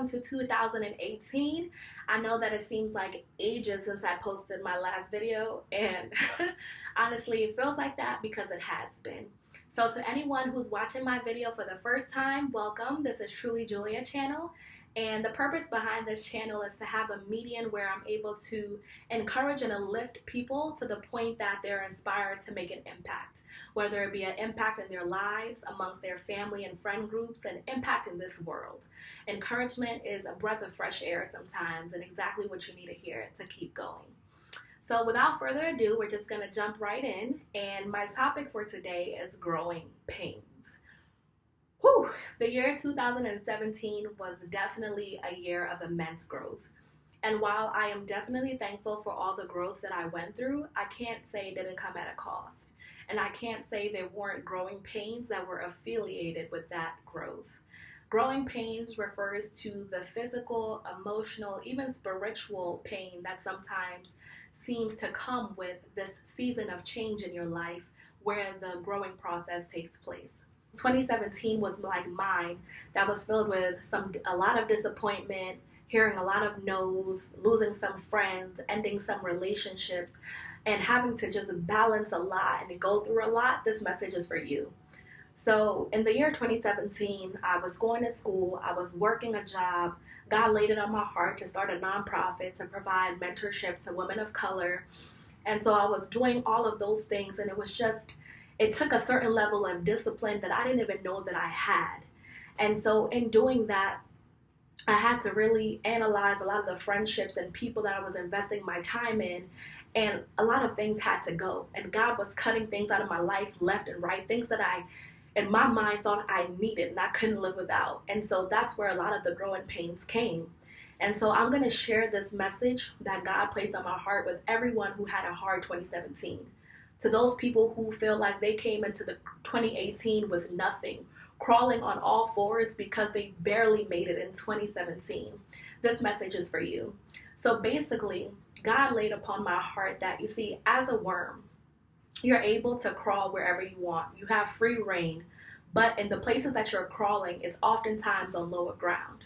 welcome to 2018. I know that it seems like ages since I posted my last video, and honestly, it feels like that because it has been. So to anyone who's watching my video for the first time, welcome. This is Truly Julia channel. And the purpose behind this channel is to have a medium where I'm able to encourage and uplift people to the point that they're inspired to make an impact, whether it be an impact in their lives, amongst their family and friend groups, and impact in this world. Encouragement is a breath of fresh air sometimes, and exactly what you need to hear to keep going. So without further ado, we're just going to jump right in, and my topic for today is growing pains. Whew, the year 2017 was definitely a year of immense growth. And while I am definitely thankful for all the growth that I went through, I can't say it didn't come at a cost. And I can't say there weren't growing pains that were affiliated with that growth. Growing pains refers to the physical, emotional, even spiritual pain that sometimes seems to come with this season of change in your life where the growing process takes place. 2017 was like mine, that was filled with a lot of disappointment, hearing a lot of no's, losing some friends, ending some relationships, and having to just balance a lot and go through a lot. This message is for you. So in the year 2017, I was going to school, I was working a job. God laid it on my heart to start a nonprofit to provide mentorship to women of color. And so I was doing all of those things, and it took a certain level of discipline that I didn't even know that I had. And so in doing that, I had to really analyze a lot of the friendships and people that I was investing my time in, and a lot of things had to go. And God was cutting things out of my life left and right, things that I, in my mind, thought I needed and I couldn't live without. And so that's where a lot of the growing pains came. And so I'm going to share this message that God placed on my heart with everyone who had a hard 2017. To those people who feel like they came into the 2018 with nothing, crawling on all fours because they barely made it in 2017. This message is for you. So basically, God laid upon my heart that, you see, as a worm, you're able to crawl wherever you want. You have free reign, but in the places that you're crawling, it's oftentimes on lower ground.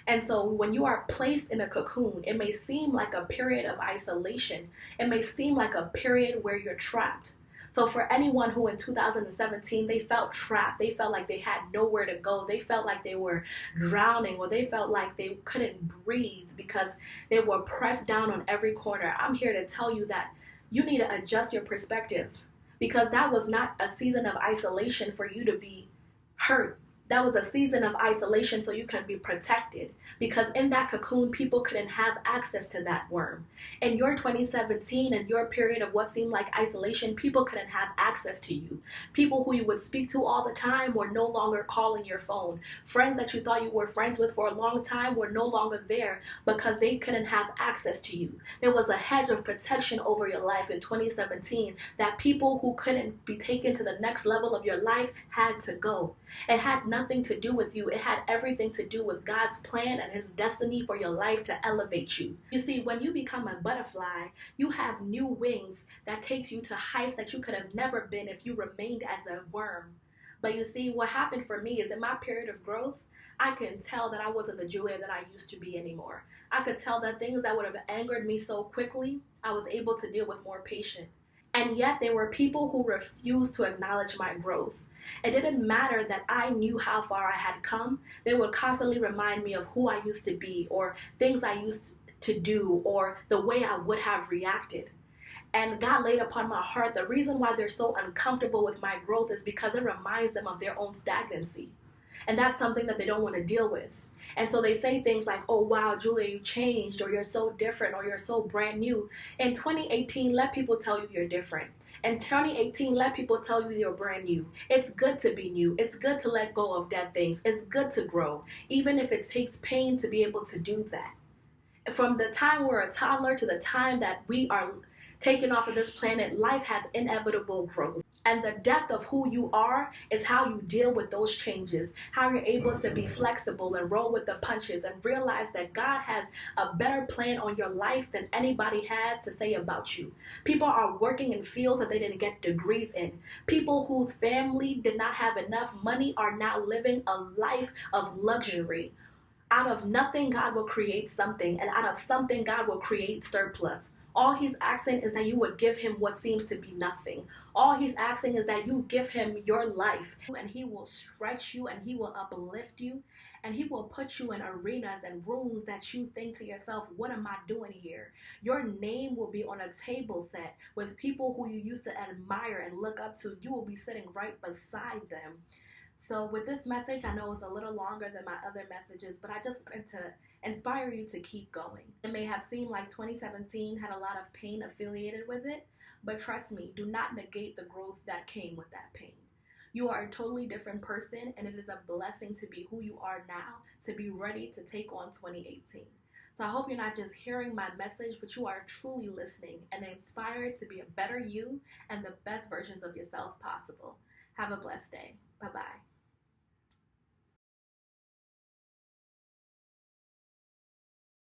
And so when you are placed in a cocoon, it may seem like a period of isolation. It may seem like a period where you're trapped. So for anyone who in 2017, they felt trapped, they felt like they had nowhere to go, they felt like they were drowning, or they felt like they couldn't breathe because they were pressed down on every corner, I'm here to tell you that you need to adjust your perspective, because that was not a season of isolation for you to be hurt. That was a season of isolation so you can be protected, because in that cocoon, people couldn't have access to that worm. In your 2017 and your period of what seemed like isolation, people couldn't have access to you. People who you would speak to all the time were no longer calling your phone. Friends that you thought you were friends with for a long time were no longer there because they couldn't have access to you. There was a hedge of protection over your life in 2017 that people who couldn't be taken to the next level of your life had to go. It had nothing to do with you. It had everything to do with God's plan and his destiny for your life to elevate you. You see, when you become a butterfly, you have new wings that takes you to heights that you could have never been if you remained as a worm. But you see, what happened for me is in my period of growth, I can tell that I wasn't the Julia that I used to be anymore. I could tell that things that would have angered me so quickly, I was able to deal with more patience. And yet there were people who refused to acknowledge my growth. It didn't matter that I knew how far I had come. They would constantly remind me of who I used to be, or things I used to do, or the way I would have reacted. And God laid upon my heart, the reason why they're so uncomfortable with my growth is because it reminds them of their own stagnancy. And that's something that they don't want to deal with. And so they say things like, oh, wow, Julia, you changed, or you're so different, or you're so brand new. In 2018, let people tell you you're different. In 2018, let people tell you you're brand new. It's good to be new. It's good to let go of dead things. It's good to grow, even if it takes pain to be able to do that. From the time we're a toddler to the time that we are taken off of this planet, life has inevitable growth. And the depth of who you are is how you deal with those changes, how you're able to be flexible and roll with the punches and realize that God has a better plan on your life than anybody has to say about you. People are working in fields that they didn't get degrees in. People whose family did not have enough money are now living a life of luxury. Out of nothing, God will create something, and out of something, God will create surplus. All he's asking is that you would give him what seems to be nothing. All he's asking is that you give him your life, and he will stretch you, and he will uplift you, and he will put you in arenas and rooms that you think to yourself, what am I doing here? Your name will be on a table set with people who you used to admire and look up to. You will be sitting right beside them. So with this message, I know it's a little longer than my other messages, but I just wanted to inspire you to keep going. It may have seemed like 2017 had a lot of pain affiliated with it, but trust me, do not negate the growth that came with that pain. You are a totally different person, and it is a blessing to be who you are now, to be ready to take on 2018. So I hope you're not just hearing my message, but you are truly listening and inspired to be a better you and the best versions of yourself possible. Have a blessed day. Bye-bye.